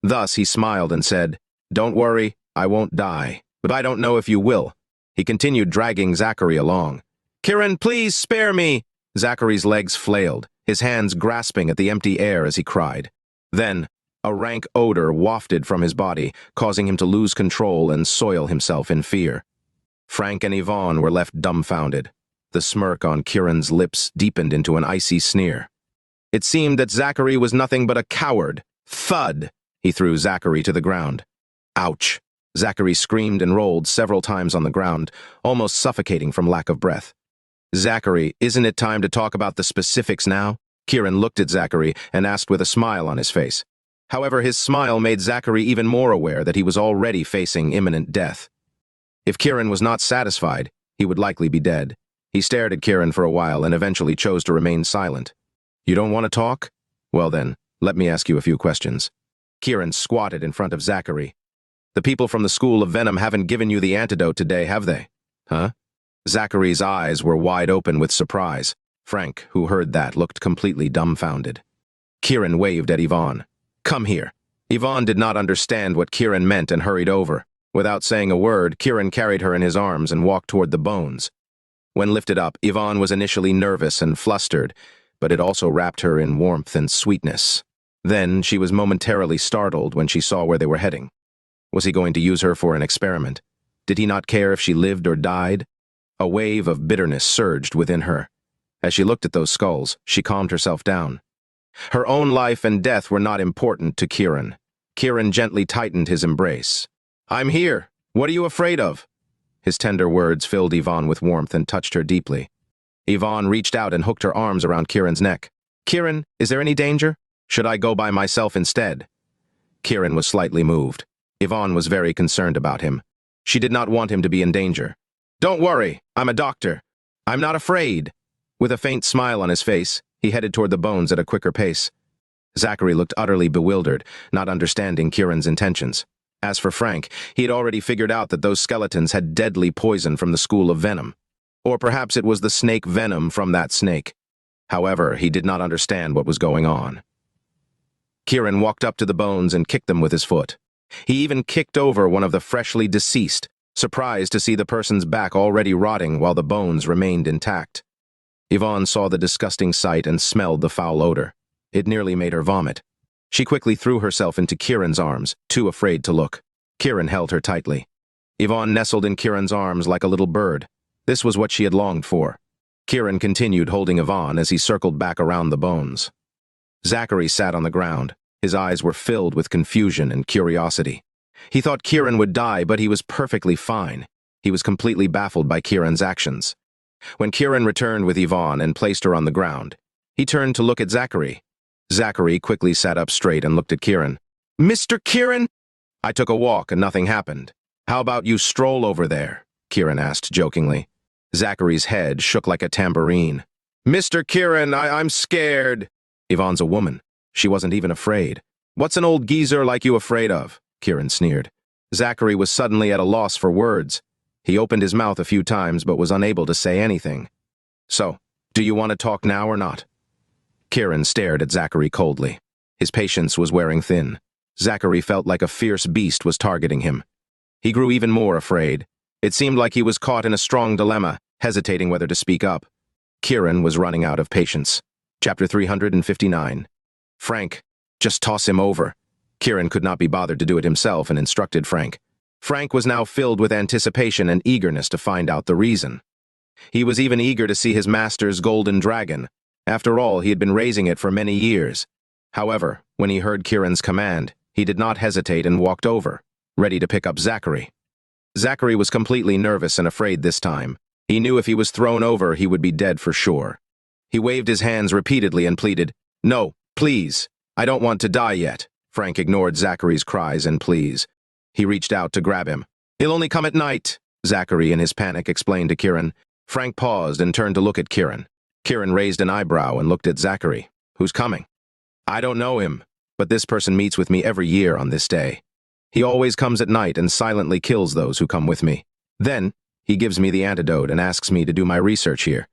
Thus he smiled and said, "Don't worry, I won't die, but I don't know if you will." He continued dragging Zachary along. "Kiran, please spare me!" Zachary's legs flailed, his hands grasping at the empty air as he cried. Then, a rank odor wafted from his body, causing him to lose control and soil himself in fear. Frank and Yvonne were left dumbfounded. The smirk on Kiran's lips deepened into an icy sneer. It seemed that Zachary was nothing but a coward. Thud! He threw Zachary to the ground. Ouch! Zachary screamed and rolled several times on the ground, almost suffocating from lack of breath. "Zachary, isn't it time to talk about the specifics now?" Kiran looked at Zachary and asked with a smile on his face. However, his smile made Zachary even more aware that he was already facing imminent death. If Kiran was not satisfied, he would likely be dead. He stared at Kiran for a while and eventually chose to remain silent. "You don't want to talk? Well then, Let me ask you a few questions. Kiran squatted in front of Zachary. The people from the School of Venom haven't given you the antidote today, have they? Huh? Zachary's eyes were wide open with surprise. Frank, who heard that, looked completely dumbfounded. Kiran waved at Yvonne. Come here. Yvonne did not understand what Kiran meant and hurried over. Without saying a word, Kiran carried her in his arms and walked toward the bones. When lifted up, Yvonne was initially nervous and flustered, but it also wrapped her in warmth and sweetness. Then she was momentarily startled when she saw where they were heading. Was he going to use her for an experiment? Did he not care if she lived or died? A wave of bitterness surged within her. As she looked at those skulls, she calmed herself down. Her own life and death were not important to Kiran. Kiran gently tightened his embrace. I'm here. What are you afraid of? His tender words filled Yvonne with warmth and touched her deeply. Yvonne reached out and hooked her arms around Kiran's neck. Kiran, is there any danger? Should I go by myself instead? Kiran was slightly moved. Yvonne was very concerned about him. She did not want him to be in danger. Don't worry, I'm a doctor. I'm not afraid. With a faint smile on his face, he headed toward the bones at a quicker pace. Zachary looked utterly bewildered, not understanding Kiran's intentions. As for Frank, he had already figured out that those skeletons had deadly poison from the School of Venom. Or perhaps it was the snake venom from that snake. However, he did not understand what was going on. Kiran walked up to the bones and kicked them with his foot. He even kicked over one of the freshly deceased, surprised to see the person's back already rotting while the bones remained intact. Yvonne saw the disgusting sight and smelled the foul odor. It nearly made her vomit. She quickly threw herself into Kiran's arms, too afraid to look. Kiran held her tightly. Yvonne nestled in Kiran's arms like a little bird. This was what she had longed for. Kiran continued holding Yvonne as he circled back around the bones. Zachary sat on the ground. His eyes were filled with confusion and curiosity. He thought Kiran would die, but he was perfectly fine. He was completely baffled by Kiran's actions. When Kiran returned with Yvonne and placed her on the ground, he turned to look at Zachary. Zachary quickly sat up straight and looked at Kiran. Mr. Kiran? I took a walk and nothing happened. How about you stroll over there? Kiran asked jokingly. Zachary's head shook like a tambourine. Mr. Kiran, I'm scared. Yvonne's a woman. She wasn't even afraid. What's an old geezer like you afraid of? Kiran sneered. Zachary was suddenly at a loss for words. He opened his mouth a few times but was unable to say anything. So, do you want to talk now or not? Kiran stared at Zachary coldly. His patience was wearing thin. Zachary felt like a fierce beast was targeting him. He grew even more afraid. It seemed like he was caught in a strong dilemma, hesitating whether to speak up. Kiran was running out of patience. Chapter 359. Frank, just toss him over. Kiran could not be bothered to do it himself and instructed Frank. Frank was now filled with anticipation and eagerness to find out the reason. He was even eager to see his master's golden dragon. After all, he had been raising it for many years. However, when he heard Kiran's command, he did not hesitate and walked over, ready to pick up Zachary. Zachary was completely nervous and afraid this time. He knew if he was thrown over, he would be dead for sure. He waved his hands repeatedly and pleaded, No, please, I don't want to die yet. Frank ignored Zachary's cries and pleas. He reached out to grab him. He'll only come at night, Zachary in his panic explained to Kiran. Frank paused and turned to look at Kiran. Kiran raised an eyebrow and looked at Zachary. Who's coming? I don't know him, but this person meets with me every year on this day. He always comes at night and silently kills those who come with me. Then, he gives me the antidote and asks me to do my research here.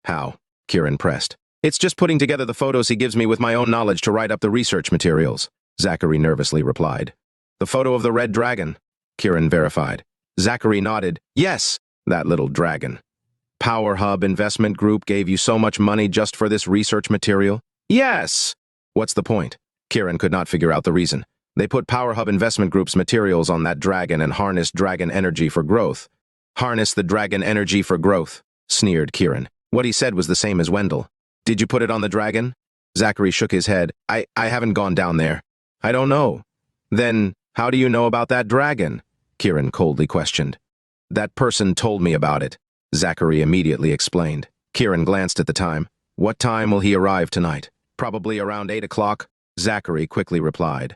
How? Kiran pressed. It's just putting together the photos he gives me with my own knowledge to write up the research materials, Zachary nervously replied. The photo of the red dragon, Kiran verified. Zachary nodded. Yes, that little dragon. Power Hub Investment Group gave you so much money just for this research material? Yes! What's the point? Kiran could not figure out the reason. They put Power Hub Investment Group's materials on that dragon and harnessed dragon energy for growth. Harness the dragon energy for growth, sneered Kiran. What he said was the same as Wendel. Did you put it on the dragon? Zachary shook his head. I haven't gone down there. I don't know. Then, how do you know about that dragon? Kiran coldly questioned. That person told me about it, Zachary immediately explained. Kiran glanced at the time. What time will he arrive tonight? Probably around 8 o'clock, Zachary quickly replied.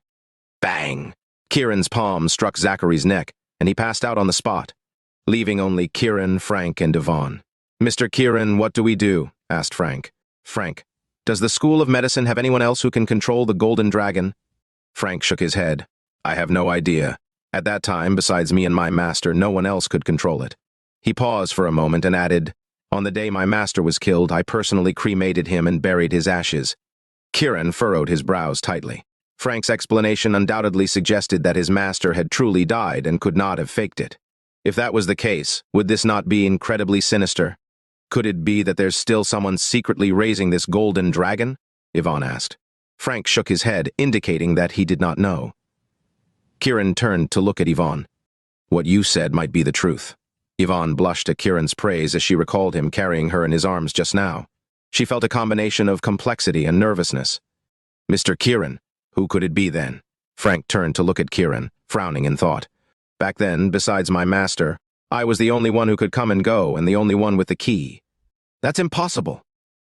Bang! Kiran's palm struck Zachary's neck, and he passed out on the spot, leaving only Kiran, Frank, and Yvonne. Mr. Kiran, what do we do? Asked Frank. Frank, Does the School of Medicine have anyone else who can control the golden dragon? Frank shook his head. I have no idea. At that time, besides me and my master, no one else could control it. He paused for a moment and added, On the day my master was killed, I personally cremated him and buried his ashes. Kiran furrowed his brows tightly. Frank's explanation undoubtedly suggested that his master had truly died and could not have faked it. If that was the case, would this not be incredibly sinister? Could it be that there's still someone secretly raising this golden dragon? Yvonne asked. Frank shook his head, indicating that he did not know. Kiran turned to look at Yvonne. What you said might be the truth. Yvonne blushed at Kiran's praise as she recalled him carrying her in his arms just now. She felt a combination of complexity and nervousness. Mr. Kiran, who could it be then? Frank turned to look at Kiran, frowning in thought. Back then, besides my master, I was the only one who could come and go and the only one with the key. That's impossible.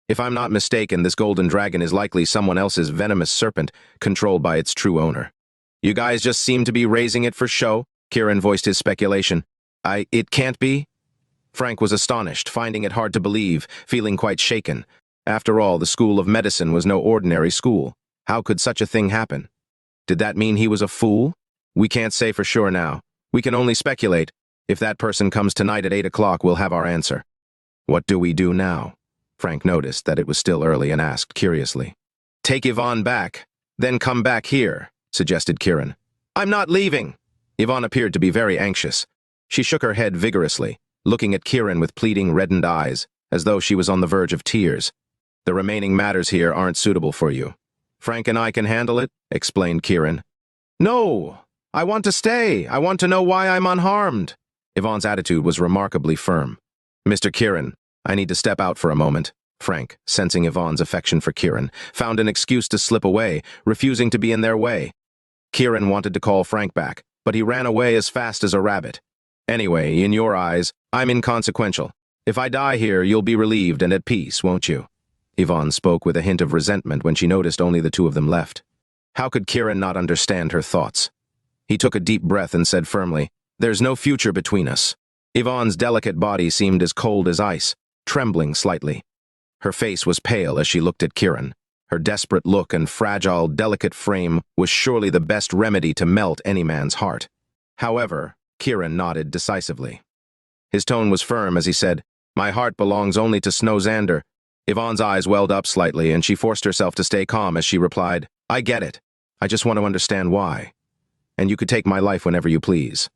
If I'm not mistaken, this golden dragon is likely someone else's venomous serpent, controlled by its true owner. You guys just seem to be raising it for show, Kiran voiced his speculation. It can't be? Frank was astonished, finding it hard to believe, feeling quite shaken. After all, the School of Medicine was no ordinary school. How could such a thing happen? Did that mean he was a fool? We can't say for sure now. We can only speculate. If that person comes tonight at 8 o'clock, we'll have our answer. What do we do now? Frank noticed that it was still early and asked curiously. Take Yvonne back, then come back here, suggested Kiran. I'm not leaving. Yvonne appeared to be very anxious. She shook her head vigorously, looking at Kiran with pleading reddened eyes, as though she was on the verge of tears. The remaining matters here aren't suitable for you. Frank and I can handle it, explained Kiran. No, I want to stay. I want to know why I'm unharmed. Yvonne's attitude was remarkably firm. Mr. Kiran, I need to step out for a moment. Frank, sensing Yvonne's affection for Kiran, found an excuse to slip away, refusing to be in their way. Kiran wanted to call Frank back, but he ran away as fast as a rabbit. Anyway, in your eyes, I'm inconsequential. If I die here, you'll be relieved and at peace, won't you? Yvonne spoke with a hint of resentment when she noticed only the two of them left. How could Kiran not understand her thoughts? He took a deep breath and said firmly, There's no future between us. Yvonne's delicate body seemed as cold as ice, trembling slightly. Her face was pale as she looked at Kiran. Her desperate look and fragile, delicate frame was surely the best remedy to melt any man's heart. However, Kiran nodded decisively. His tone was firm as he said, My heart belongs only to Snowzander. Yvonne's eyes welled up slightly, and she forced herself to stay calm as she replied, I get it. I just want to understand why. And you could take my life whenever you please.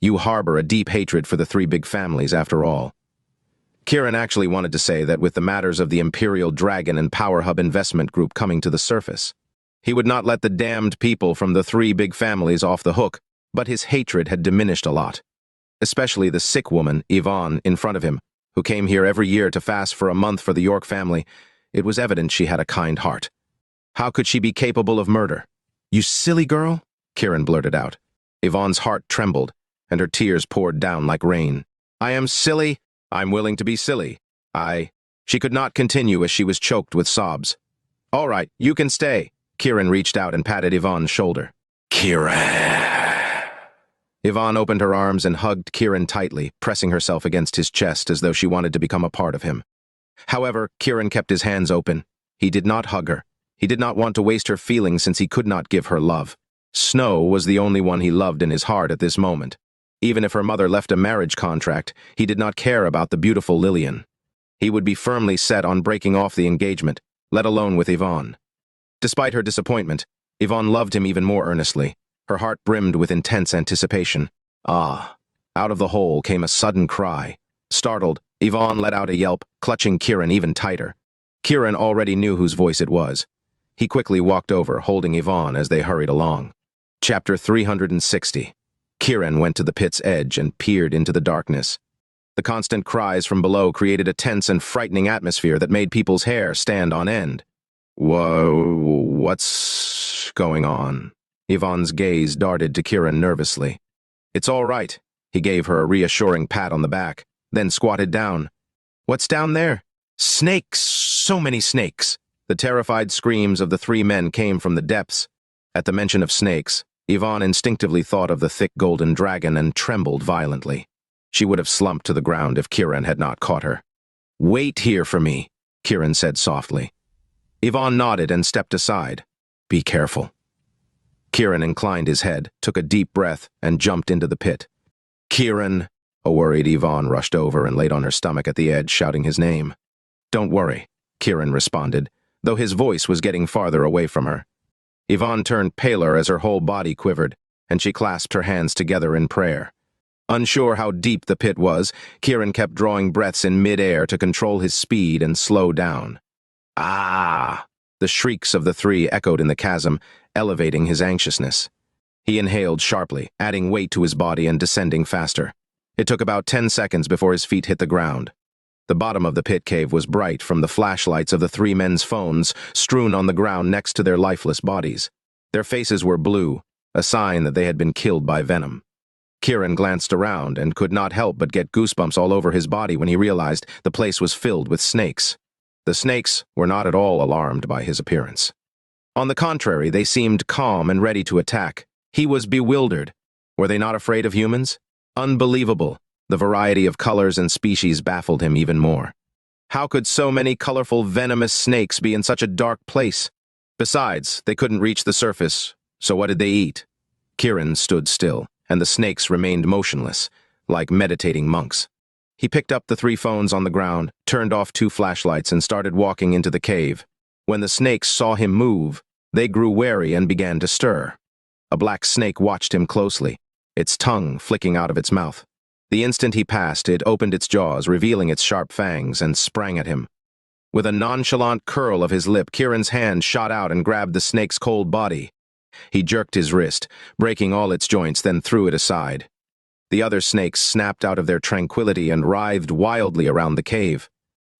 You harbor a deep hatred for the three big families, after all. Kiran actually wanted to say that with the matters of the Imperial Dragon and Power Hub Investment Group coming to the surface, he would not let the damned people from the three big families off the hook, but his hatred had diminished a lot. Especially the sick woman, Yvonne, in front of him, who came here every year to fast for a month for the York family. It was evident she had a kind heart. How could she be capable of murder? You silly girl, Kiran blurted out. Yvonne's heart trembled, and her tears poured down like rain. I am silly. I'm willing to be silly. She could not continue as she was choked with sobs. All right, you can stay. Kiran reached out and patted Yvonne's shoulder. Kiran. Yvonne opened her arms and hugged Kiran tightly, pressing herself against his chest as though she wanted to become a part of him. However, Kiran kept his hands open. He did not hug her. He did not want to waste her feelings since he could not give her love. Snow was the only one he loved in his heart at this moment. Even if her mother left a marriage contract, he did not care about the beautiful Lillian. He would be firmly set on breaking off the engagement, let alone with Yvonne. Despite her disappointment, Yvonne loved him even more earnestly. Her heart brimmed with intense anticipation. Ah! Out of the hole came a sudden cry. Startled, Yvonne let out a yelp, clutching Kiran even tighter. Kiran already knew whose voice it was. He quickly walked over, holding Yvonne as they hurried along. Chapter 360. Kiran went to the pit's edge and peered into the darkness. The constant cries from below created a tense and frightening atmosphere that made people's hair stand on end. Whoa, what's going on? Yvonne's gaze darted to Kiran nervously. It's all right. He gave her a reassuring pat on the back, then squatted down. What's down there? Snakes! So many snakes! The terrified screams of the three men came from the depths. At the mention of snakes, Yvonne instinctively thought of the thick golden dragon and trembled violently. She would have slumped to the ground if Kiran had not caught her. Wait here for me, Kiran said softly. Yvonne nodded and stepped aside. "Be careful." Kiran inclined his head, took a deep breath, and jumped into the pit. "Kiran!" A worried Yvonne rushed over and laid on her stomach at the edge, shouting his name. "Don't worry," Kiran responded, though his voice was getting farther away from her. Yvonne turned paler as her whole body quivered, and she clasped her hands together in prayer. Unsure how deep the pit was, Kiran kept drawing breaths in mid-air to control his speed and slow down. "Ah!" The shrieks of the three echoed in the chasm, elevating his anxiousness. He inhaled sharply, adding weight to his body and descending faster. It took about 10 seconds before his feet hit the ground. The bottom of the pit cave was bright from the flashlights of the three men's phones strewn on the ground next to their lifeless bodies. Their faces were blue, a sign that they had been killed by venom. Kiran glanced around and could not help but get goosebumps all over his body when he realized the place was filled with snakes. The snakes were not at all alarmed by his appearance. On the contrary, they seemed calm and ready to attack. He was bewildered. Were they not afraid of humans? Unbelievable. The variety of colors and species baffled him even more. How could so many colorful, venomous snakes be in such a dark place? Besides, they couldn't reach the surface, so what did they eat? Kiran stood still, and the snakes remained motionless, like meditating monks. He picked up the three phones on the ground, turned off 2 flashlights, and started walking into the cave. When the snakes saw him move, they grew wary and began to stir. A black snake watched him closely, its tongue flicking out of its mouth. The instant he passed, it opened its jaws, revealing its sharp fangs, and sprang at him. With a nonchalant curl of his lip, Kiran's hand shot out and grabbed the snake's cold body. He jerked his wrist, breaking all its joints, then threw it aside. The other snakes snapped out of their tranquility and writhed wildly around the cave.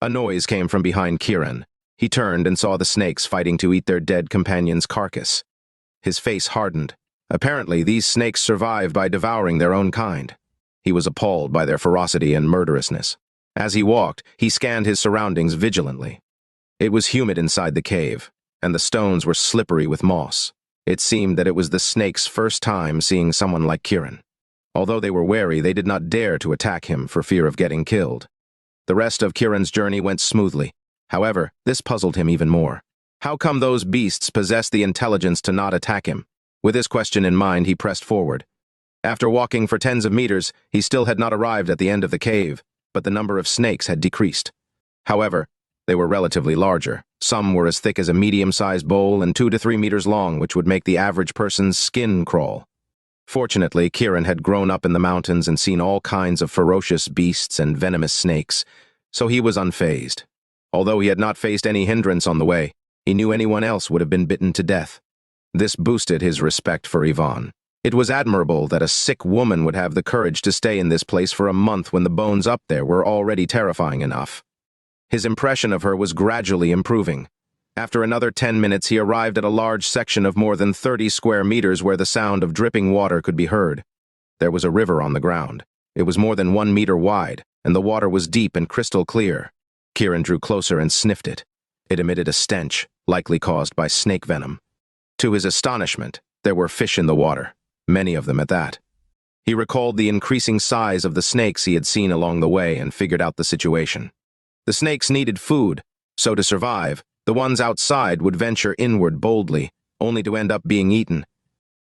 A noise came from behind Kiran. He turned and saw the snakes fighting to eat their dead companion's carcass. His face hardened. Apparently, these snakes survived by devouring their own kind. He was appalled by their ferocity and murderousness. As he walked, he scanned his surroundings vigilantly. It was humid inside the cave, and the stones were slippery with moss. It seemed that it was the snakes' first time seeing someone like Kiran. Although they were wary, they did not dare to attack him for fear of getting killed. The rest of Kiran's journey went smoothly. However, this puzzled him even more. How come those beasts possessed the intelligence to not attack him? With this question in mind, he pressed forward. After walking for tens of meters, he still had not arrived at the end of the cave, but the number of snakes had decreased. However, they were relatively larger. Some were as thick as a medium-sized bowl and 2 to 3 meters long, which would make the average person's skin crawl. Fortunately, Kiran had grown up in the mountains and seen all kinds of ferocious beasts and venomous snakes, so he was unfazed. Although he had not faced any hindrance on the way, he knew anyone else would have been bitten to death. This boosted his respect for Yvonne. It was admirable that a sick woman would have the courage to stay in this place for a month when the bones up there were already terrifying enough. His impression of her was gradually improving. After another 10 minutes, he arrived at a large section of more than 30 square meters where the sound of dripping water could be heard. There was a river on the ground. It was more than 1 meter wide, and the water was deep and crystal clear. Kiran drew closer and sniffed it. It emitted a stench, likely caused by snake venom. To his astonishment, there were fish in the water, many of them at that. He recalled the increasing size of the snakes he had seen along the way and figured out the situation. The snakes needed food, so to survive, the ones outside would venture inward boldly, only to end up being eaten.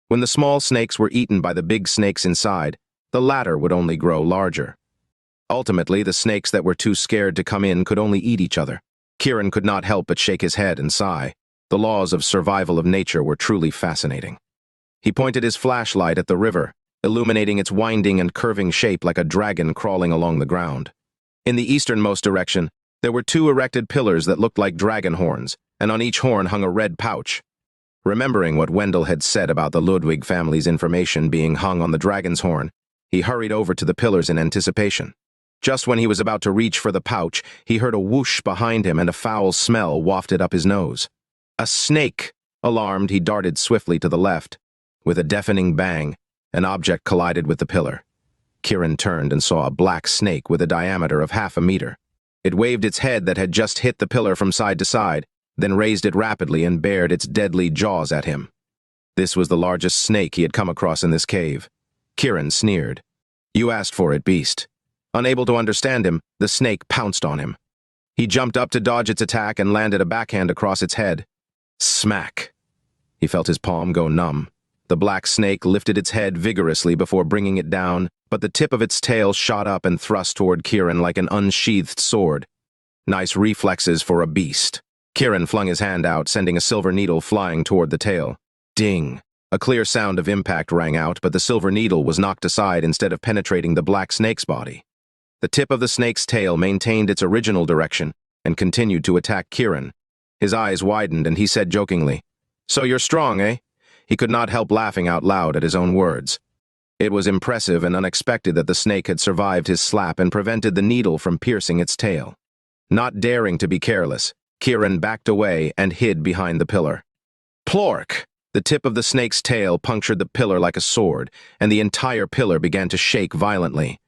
When the small snakes were eaten by the big snakes inside, the latter would only grow larger. Ultimately, the snakes that were too scared to come in could only eat each other. Kiran could not help but shake his head and sigh. The laws of survival of nature were truly fascinating. He pointed his flashlight at the river, illuminating its winding and curving shape like a dragon crawling along the ground. In the easternmost direction, there were 2 erected pillars that looked like dragon horns, and on each horn hung a red pouch. Remembering what Wendel had said about the Ludwig family's information being hung on the dragon's horn, he hurried over to the pillars in anticipation. Just when he was about to reach for the pouch, he heard a whoosh behind him and a foul smell wafted up his nose. A snake! Alarmed, he darted swiftly to the left. With a deafening bang, an object collided with the pillar. Kiran turned and saw a black snake with a diameter of half a meter. It waved its head that had just hit the pillar from side to side, then raised it rapidly and bared its deadly jaws at him. This was the largest snake he had come across in this cave. Kiran sneered. "You asked for it, beast." Unable to understand him, the snake pounced on him. He jumped up to dodge its attack and landed a backhand across its head. Smack! He felt his palm go numb. The black snake lifted its head vigorously before bringing it down, but the tip of its tail shot up and thrust toward Kiran like an unsheathed sword. Nice reflexes for a beast. Kiran flung his hand out, sending a silver needle flying toward the tail. Ding! A clear sound of impact rang out, but the silver needle was knocked aside instead of penetrating the black snake's body. The tip of the snake's tail maintained its original direction and continued to attack Kiran. His eyes widened and he said jokingly, "So you're strong, eh?" He could not help laughing out loud at his own words. It was impressive and unexpected that the snake had survived his slap and prevented the needle from piercing its tail. Not daring to be careless, Kiran backed away and hid behind the pillar. Plork! The tip of the snake's tail punctured the pillar like a sword, and the entire pillar began to shake violently.